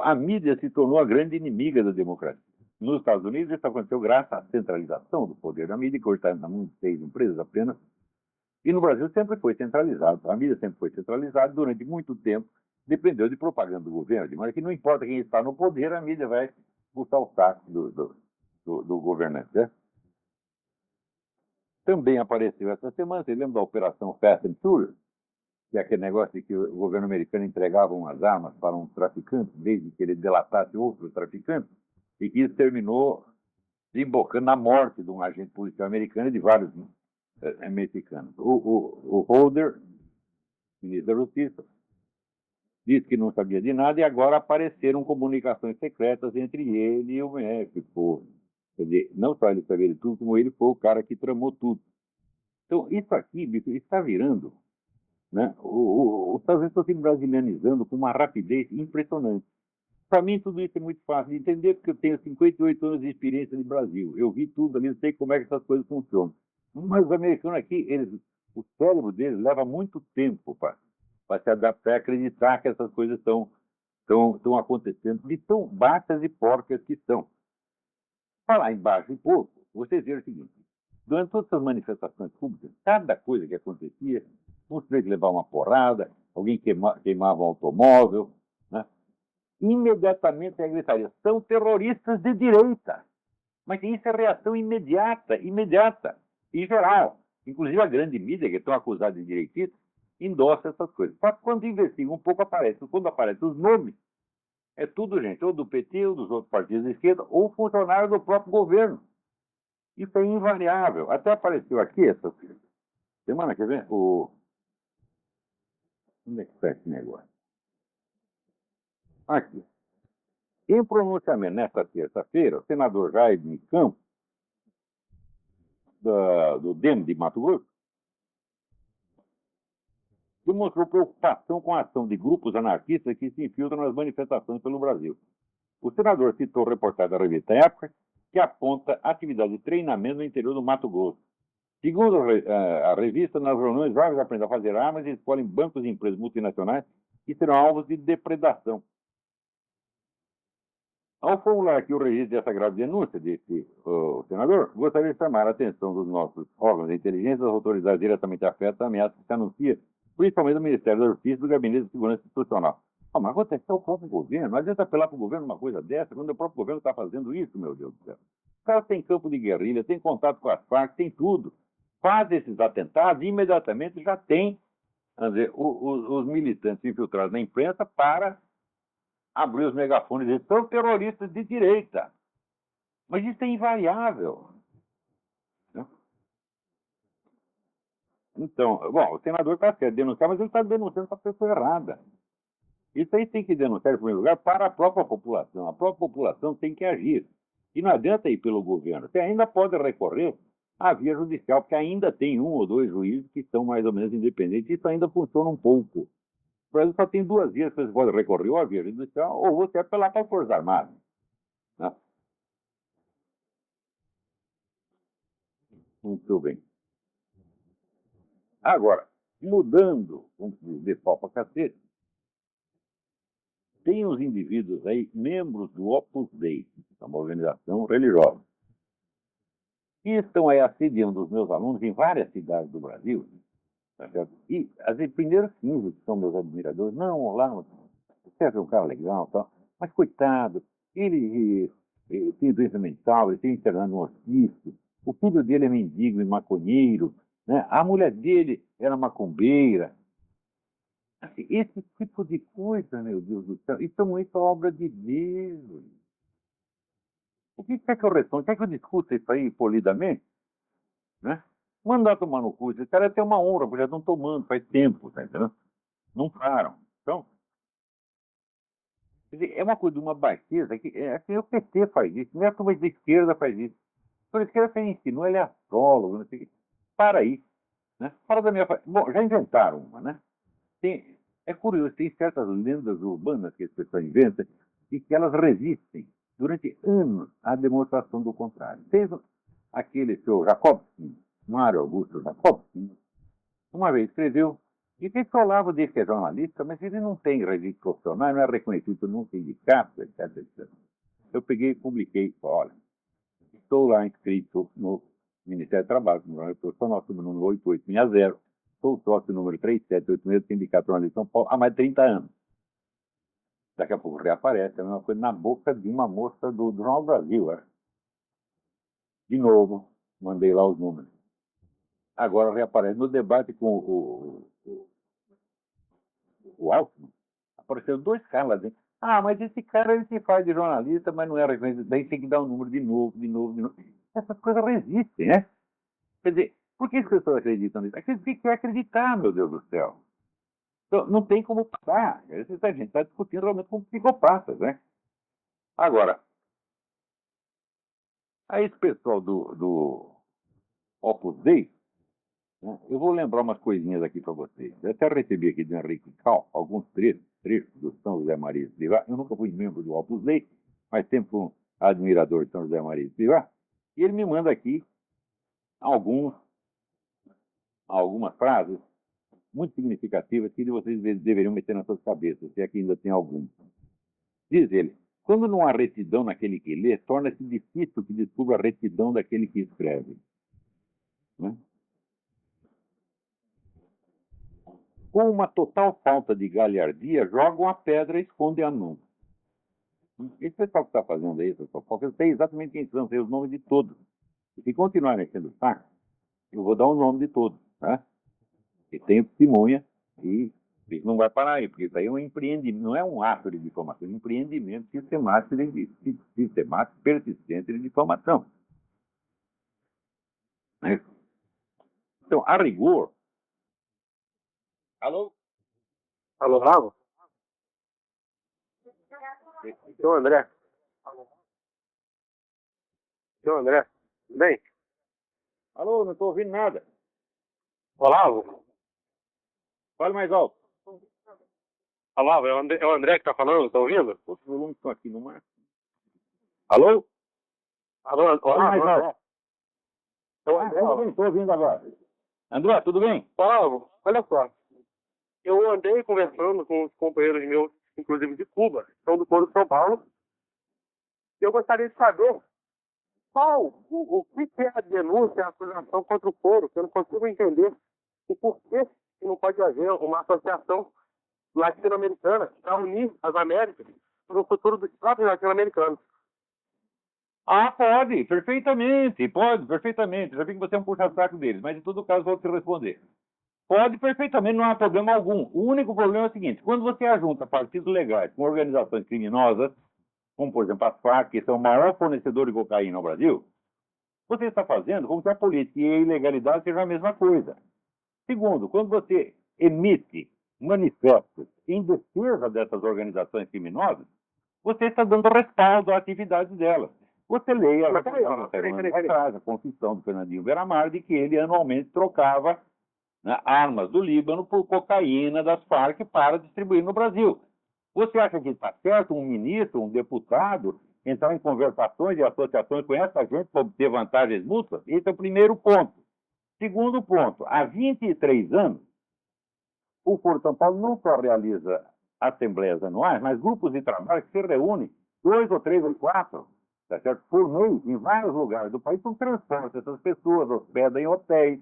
a mídia se tornou a grande inimiga da democracia. Nos Estados Unidos, isso aconteceu graças à centralização do poder da mídia, que hoje está na mão de 6 empresas apenas. E no Brasil sempre foi centralizado. A mídia sempre foi centralizada durante muito tempo. Dependeu de propaganda do governo, de maneira que não importa quem está no poder, a mídia vai puxar o saco do governante. Né? Também apareceu essa semana, você lembra da Operação Fast and Furious? Que é aquele negócio de que o governo americano entregava umas armas para um traficante, desde que ele delatasse outros traficantes, e que isso terminou desembocando na morte de um agente policial americano e de vários mexicanos. O Holder, ministro da Justiça, disse que não sabia de nada e agora apareceram comunicações secretas entre ele e o México. Quer dizer, não só ele sabia de tudo, como ele foi o cara que tramou tudo. Então, isso aqui, bicho, está virando, né? Os Estados Unidos estão se brasilianizando com uma rapidez impressionante. Para mim, tudo isso é muito fácil de entender, porque eu tenho 58 anos de experiência no Brasil. Eu vi tudo ali, sei como é que essas coisas funcionam. Mas os americanos aqui, o cérebro deles leva muito tempo para se adaptar e acreditar que essas coisas estão acontecendo, de tão baixas e porcas que são. Falar em baixo e pouco, vocês viram o seguinte, durante todas essas manifestações públicas, cada coisa que acontecia, um sujeito levar uma porrada, alguém queimava um automóvel, né? Imediatamente a gritaria, são terroristas de direita. Mas isso é reação imediata, em geral. Inclusive a grande mídia, que estão acusados de direitistas, endossa essas coisas. Só que quando investigam um pouco, quando aparecem os nomes, é tudo gente, ou do PT, ou dos outros partidos de esquerda, ou funcionário do próprio governo. Isso é invariável. Até apareceu aqui essa semana, quer ver? Onde é que está esse negócio? Aqui. Em pronunciamento nesta terça-feira, o senador Jaime Campos, do DEM de Mato Grosso, demonstrou preocupação com a ação de grupos anarquistas que se infiltram nas manifestações pelo Brasil. O senador citou reportagem da revista Época, que aponta atividade de treinamento no interior do Mato Grosso. Segundo a revista, nas reuniões, jovens aprendem a fazer armas e escolhem bancos de empresas multinacionais que serão alvos de depredação. Ao formular aqui o registro dessa grave denúncia, disse o senador, gostaria de chamar a atenção dos nossos órgãos de inteligência das autoridades diretamente afetadas à ameaça que se anuncia, principalmente do Ministério da Justiça e do Gabinete de Segurança Institucional. Ah, mas aconteceu o próprio governo. Não adianta apelar para o governo uma coisa dessa, quando o próprio governo está fazendo isso, meu Deus do céu. Os caras têm campo de guerrilha, têm contato com as Farc, tem tudo. Faz esses atentados e imediatamente já tem, quer dizer, os militantes infiltrados na imprensa para abrir os megafones e dizer, são terroristas de direita. Mas isso é invariável. Né? Então, bom, o senador está certo denunciar, mas ele está denunciando para a pessoa errada. Isso aí tem que denunciar, em primeiro lugar, para a própria população. A própria população tem que agir. E não adianta ir pelo governo. Você ainda pode recorrer à via judicial, porque ainda tem um ou dois juízes que são mais ou menos independentes. Isso ainda funciona um pouco. O Brasil só tem duas vias que você pode recorrer, ou à via judicial, ou você apelar para as Forças Armadas. Né? Muito bem. Agora, mudando, vamos dizer, pau para cacete, tem os indivíduos aí, membros do Opus Dei, uma organização religiosa, que estão aí assediando os meus alunos em várias cidades do Brasil. Tá certo? E, às vezes, primeiro fingem que são meus admiradores. Não, lá, o Sérgio é um cara legal, tal. Mas, coitado, ele tem doença mental, ele tem internado no hospício. O filho dele é mendigo e maconheiro. Né? A mulher dele era macumbeira. Assim, esse tipo de coisa, meu Deus do céu, isso é obra de Deus. O que quer que eu responda? Quer que eu discuta isso aí polidamente? Né? Mandar tomar no cu. Esse cara tem uma honra, porque já estão tomando faz tempo, tá entendendo? Não param. Então, quer dizer, é uma coisa de uma baixeza que assim, o PT faz isso, não é a turma da esquerda faz isso. A esquerda você ensinou, ele é astrólogo, não sei o quê. Para aí. Né? Fala da minha. Bom, já inventaram uma, né? É curioso, tem certas lendas urbanas que as pessoas inventam e que elas resistem durante anos à demonstração do contrário. Tem aquele seu Jacobson, Mário Augusto Jacobson, uma vez escreveu e que falava dele que é jornalista, mas ele não tem registro profissional, não é reconhecido por nenhum sindicato, etc, etc. Eu peguei e publiquei, olha, estou lá inscrito no Ministério do Trabalho, no profissional, sob o número 8860, sou sócio número 3786 do Sindicato Jornalista de São Paulo há mais de 30 anos. Daqui a pouco reaparece a mesma coisa na boca de uma moça do Jornal do Brasil. De novo, mandei lá os números. Agora reaparece no debate com o Alckmin. Apareceram dois caras lá dentro. Ah, mas esse cara ele se faz de jornalista, mas não é reconhecido. Daí tem que dar o número de novo, de novo, de novo. Essas coisas resistem, né? Quer dizer, por que as pessoas acreditam nisso? Acreditam que quer acreditar, meu Deus do céu. Então, não tem como passar. A gente está discutindo realmente com psicopatas, né? Agora, a esse pessoal do Opus Dei, né, eu vou lembrar umas coisinhas aqui para vocês. Eu até recebi aqui do Henrique Cal alguns trechos do São José Maria de Escrivá. Eu nunca fui membro do Opus Dei, mas sempre fui um admirador de São José Maria de Escrivá. E ele me manda aqui algumas frases muito significativas que vocês deveriam meter nas suas cabeças, se é que ainda tem alguma. Diz ele, quando não há retidão naquele que lê, torna-se difícil que descubra a retidão daquele que escreve. Né? Com uma total falta de galhardia, jogam a pedra e escondem a mão. Esse pessoal que está fazendo isso, eu sei exatamente quem são, sei os nomes de todos. E se continuar mexendo o saco, eu vou dar o nome de todos. Tá? E tenho testemunha e isso não vai parar aí, porque isso aí é um empreendimento, não é um ato de difamação, é um empreendimento sistemático persistente de difamação. Né? Então, a rigor. Alô? Alô, Ravo? Seu André. Seu André. Bem? Alô, não estou ouvindo nada. Olavo? Fale mais alto. Olavo, é o André que tá falando, tá ouvindo? Os volumes estão aqui no mar. Alô? Alô, Fale mais Olavo? alto. É o André, Tudo bem, estou ouvindo agora. André, tudo bem? Olavo, olha só. Eu andei conversando com os companheiros meus, inclusive de Cuba, que são do Foro de São Paulo, e eu gostaria de saber o que é a denúncia, a acusação contra o Foro, que eu não consigo entender o porquê que não pode haver uma associação latino-americana para unir as Américas para o futuro dos próprios latino-americanos. Ah, pode, perfeitamente, pode, perfeitamente. Já vi que você é um puxa-saco deles, mas em todo caso vou te responder. Pode perfeitamente, não há problema algum. O único problema é o seguinte: quando você ajunta partidos legais com organizações criminosas, como por exemplo as Farc, que são o maior fornecedor de cocaína no Brasil, você está fazendo como se a política e a ilegalidade sejam a mesma coisa. Segundo, quando você emite manifestos em defesa dessas organizações criminosas, você está dando respaldo à atividade delas. Você leia a confissão do Fernandinho Beiramar de que ele anualmente trocava, né, armas do Líbano por cocaína das Farc para distribuir no Brasil. Você acha que está certo um ministro, um deputado, entrar em conversações e associações com essa gente para obter vantagens mútuas? Esse é o primeiro ponto. Segundo ponto, há 23 anos, o Foro de São Paulo não só realiza assembleias anuais, mas grupos de trabalho que se reúnem 2 ou 3 ou 4, tá certo? Por mês, em vários lugares do país, transporta essas pessoas, hospedam em hotéis,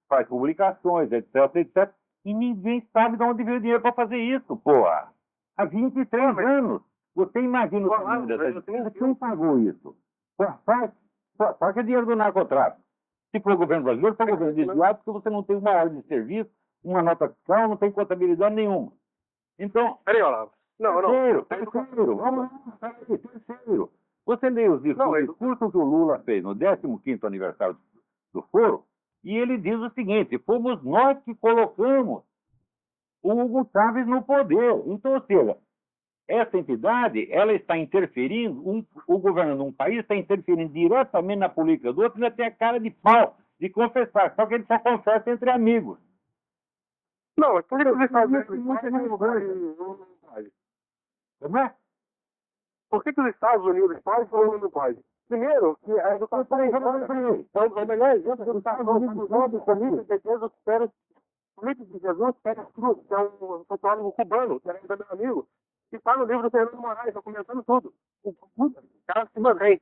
faz publicações, etc, etc. E ninguém sabe de onde veio o dinheiro para fazer isso, porra. Há 23 anos. Você imagina o tamanho dessa despesa? Quem pagou isso? Só que é dinheiro do narcotráfico. Se for o governo brasileiro, for o governo desviado, porque você não tem uma ordem de serviço, uma nota fiscal, não tem contabilidade nenhuma. Então, Peraí, Olavo. Terceiro, vamos lá, terceiro. Você lê os discursos que o Lula fez no 15º aniversário do Foro, e ele diz o seguinte: fomos nós que colocamos o Hugo Chávez no poder. Então, ou seja, essa entidade, ela está interferindo, o governo de um país está interferindo diretamente na política do outro, ainda tem a cara de pau de confessar, só que ele só confessa entre amigos. Não, mas por que os Estados Unidos Como é? Por que os Estados Unidos podem e o Lula não pode? Primeiro, que a educação é o melhor exemplo dos Estados Unidos do Comício de Defesa dos Políticos de Jesus Pérez Cruz, que é um sociólogo cubano, que era meu amigo, que está no livro do Fernando Moraes, está comentando tudo. O cara se mantém.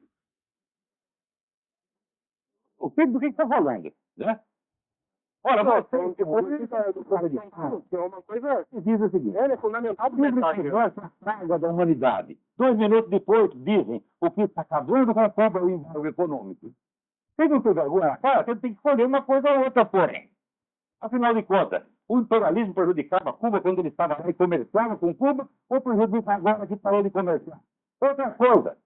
O que do que está falando? Né? Olha, Não, você é uma coisa. diz o seguinte: É fundamental para essa saga da humanidade. 2 minutos depois, dizem o que está acabando com a Cuba e o embargo econômico. Você não tem vergonha na cara? Você tem que escolher uma coisa ou outra, porra. Afinal de contas, o imperialismo prejudicava Cuba quando ele estava lá e comerciava com Cuba, ou prejudica agora que parou de comerciar? Outra coisa,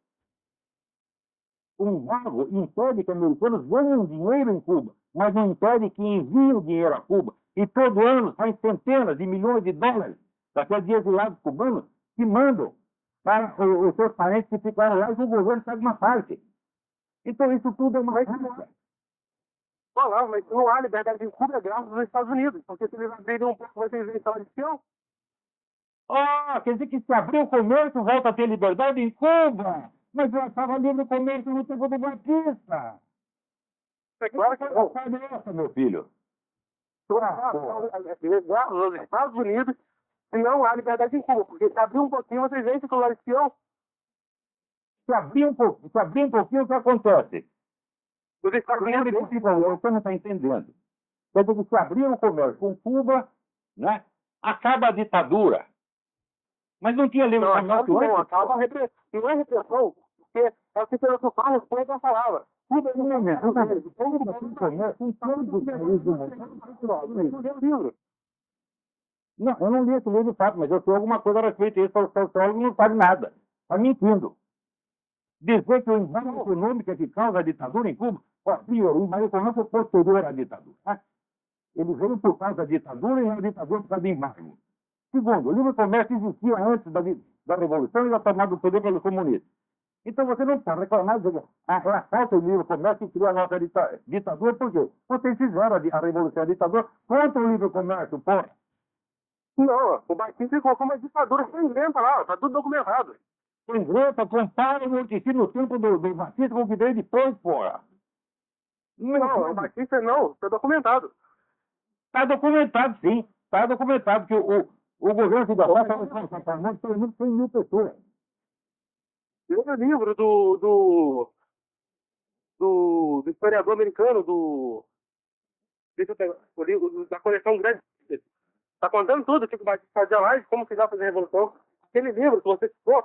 o embargo impede que americanos ganhem dinheiro em Cuba, mas não impede que enviem dinheiro a Cuba. E todo ano saem centenas de milhões de dólares daqueles exilados cubanos que mandam para os seus parentes que ficaram lá e o governo sai de uma parte. Então isso tudo é uma coisa. Olá, mas não há liberdade em Cuba graças aos Estados Unidos, porque se eles abrirem um pouco, vai ser isenção de espião. Quer dizer que se abrir o comércio, volta a ter liberdade em Cuba? Mas já estava livre o comércio no tempo do Batista. É claro que não. Sabe essa, meu filho? Graças aos Estados Unidos, não há liberdade em Cuba, porque se abrir um pouquinho, vocês veem titular de espião. Se abrir um pouquinho, o que acontece? Os Estados Unidos... Você não está entendendo. Quer dizer que se abrir o comércio com Cuba, né, acaba a ditadura. Mas não tinha livre comércio. Não, acaba a repressão. Não é repressão, porque é o que o Carlos Coelho falava. Cuba é um Não, eu não li esse livro de fato, mas eu sei alguma coisa a respeito disso. O sociólogo não sabe nada. Está mentindo. Dizer que o embargo econômico é que causa a ditadura em Cuba, o embargo econômico é posterior à ditadura. Tá? Ele veio por causa da ditadura e a ditadura por causa do embargo. Segundo, o livre comércio existia antes da Revolução e da tomada do poder pelos comunistas. Então você não pode reclamar de a falta de livre comércio que criou a nossa ditadura, por quê? Vocês fizeram a Revolução e a ditadura contra o livre comércio, porra. Não, o Batista colocou uma ditadura sem inventa lá, está tudo documentado. Inventa, compara o Mortici no tempo do Batista com o que veio depois, porra. Não, o Batista não, está documentado. Está documentado, sim. Está documentado que o governo de Guará estava transformando pelo menos 100 mil pessoas. Teve o livro do historiador americano, deixa eu pegar, o livro da coleção grande. Tá contando tudo o que o Batista fazia lá e como que dá pra fazer a revolução. Aquele livro que você citou,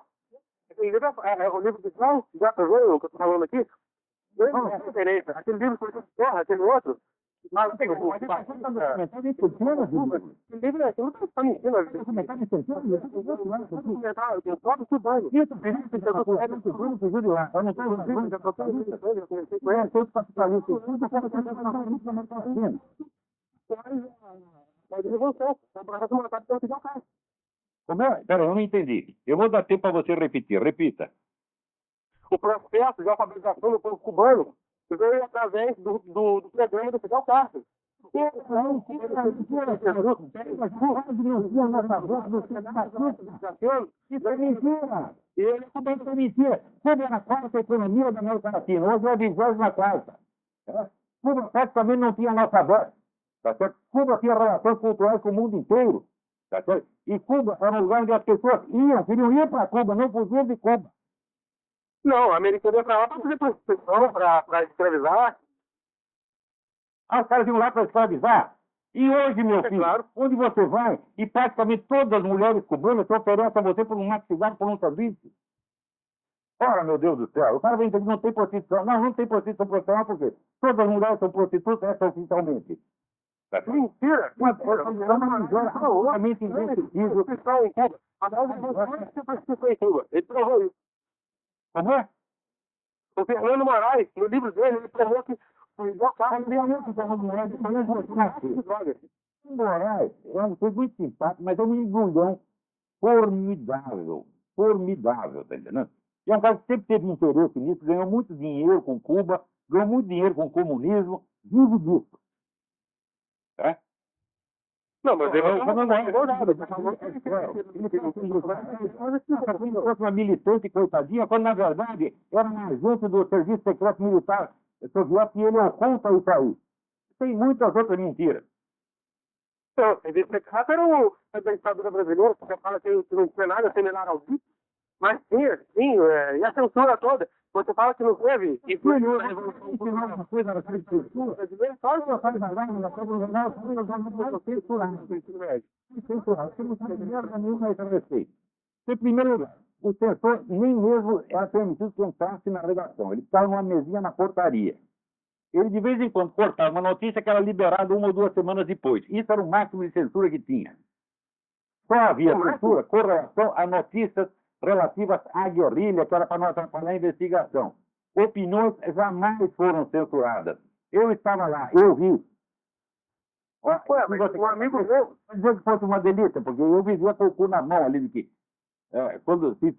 aquele livro é o livro do João, já pegou o que eu tô falando aqui? Não é referência. Aquele livro que você citou, aquele outro. Mas tem o Batista. Aquele livro é aquilo que você tá mentindo. Eu tô estudando. Eu Como é? Pera, eu não entendi. Eu vou dar tempo para você repetir. Repita. o processo de alfabetização do povo cubano veio através do programa do Fidel Castro. Isso é mentira. Isso é mentira. Cuba era a quarta economia da América Latina. Hoje é a 24ª. Cuba praticamente não tinha analfabeto. Tá certo? Cuba tinha relações culturais com o mundo inteiro. Tá certo? E Cuba era um lugar onde as pessoas queriam ir para Cuba, não fugiam de Cuba. Não, a americana ia para lá para fazer prostituição, para escravizar. Ah, os caras iam lá para escravizar. E hoje, meu filho, claro. onde você vai, e praticamente todas as mulheres cubanas te oferecem a você por um maço de cigarro, por um serviço. Ora, meu Deus do céu, o cara vem dizer que não tem prostituição. Não tem prostituição profissional, por quê? Todas as mulheres são prostitutas, essa oficialmente. Mentira! Uma realmente indescritível. Em Cuba. Aliás, você prostituição em Cuba. Ele provou isso. Como é? O Fernando Moraes, no livro dele, ele provou que o carro Moraes é um coisa muito simpático, mas é um embrulhão formidável. Formidável, tá entendendo? E é um cara que sempre teve interesse nisso, ganhou muito dinheiro com Cuba, ganhou muito dinheiro com o comunismo, vive disso. É? Não, mas ele não falou nada. Ele fosse uma militante coitadinha, quando na verdade era um agente do Serviço Secreto Militar soviético e ele oculta isso aí. Tem muitas outras mentiras. Então, o Serviço Secreto era da ditadura brasileira, porque fala que não tinha nada similar ao BIP, mas tinha, sim, e a censura toda. Você fala que não teve, e foi a Revolução uma coisa na censura brasileira, só os locais da você não sabe merda nenhuma a esse respeito. Em primeiro lugar, o censor nem mesmo era permitido que entrasse na redação. Ele ficava numa mesinha na portaria. Ele, de vez em quando, cortava uma notícia que era liberada 1 ou 2 semanas depois. Isso era o máximo de censura que tinha. Só havia censura com relação a notícias relativas à guerrilha, que era para não atrapalhar a investigação. Opiniões jamais foram censuradas. Eu estava lá, eu vi. Um amigo meu, dizer que fosse uma delícia, porque eu vivia com o cu na mão ali de que quando se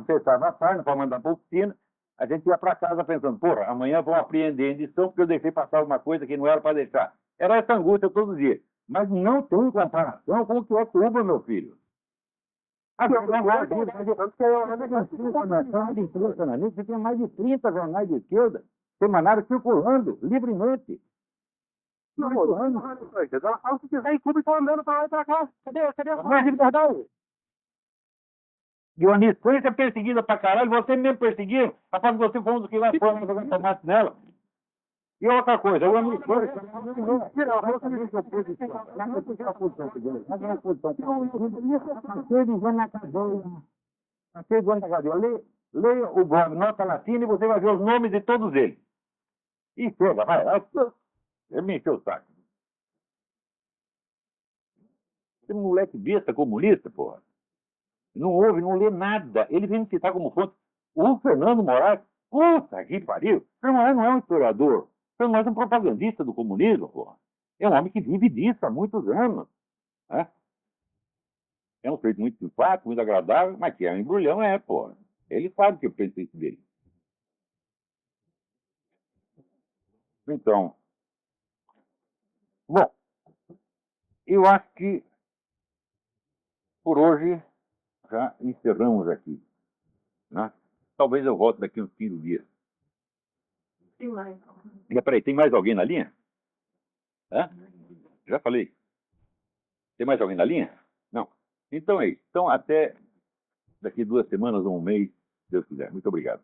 fechava a página para mandar para a oficina, a gente ia para casa pensando, porra, amanhã vão apreender em edição porque eu deixei passar uma coisa que não era para deixar. Era essa angústia todo dia. Mas não tem comparação com o que é Cuba, meu filho. Você tem mais de 30 jornais de esquerda semanários circulando livremente. Ela fala o que quiser em Cuba e estão andando para lá e para cá. Cadê a liberdade? Dionísio, polícia é perseguida pra caralho, você mesmo perseguiu, rapaz, você foi um dos que lá foram jogar tomate nela. E outra coisa, o amigo foi. Leia o blog Nota Latina e você vai ver os nomes de todos eles. E chega, vai. Ele me encheu o saco. Esse moleque besta comunista, porra. Não ouve, não lê nada. Ele vem me citar como fonte. O Fernando Moraes, puta que pariu. O Fernando Moraes não é um historiador. O Fernando Moraes é um propagandista do comunismo, porra. É um homem que vive disso há muitos anos. Né? É um sujeito muito simpático, muito agradável, mas que é um embrulhão, porra. Ele sabe que eu penso isso dele. Então, bom, eu acho que por hoje já encerramos aqui. Né? Talvez eu volte daqui uns 15 dias. Tem mais. Peraí, tem mais alguém na linha? Hã? Já falei. Tem mais alguém na linha? Não. Então é isso. Então até daqui 2 semanas ou um mês, se Deus quiser. Muito obrigado.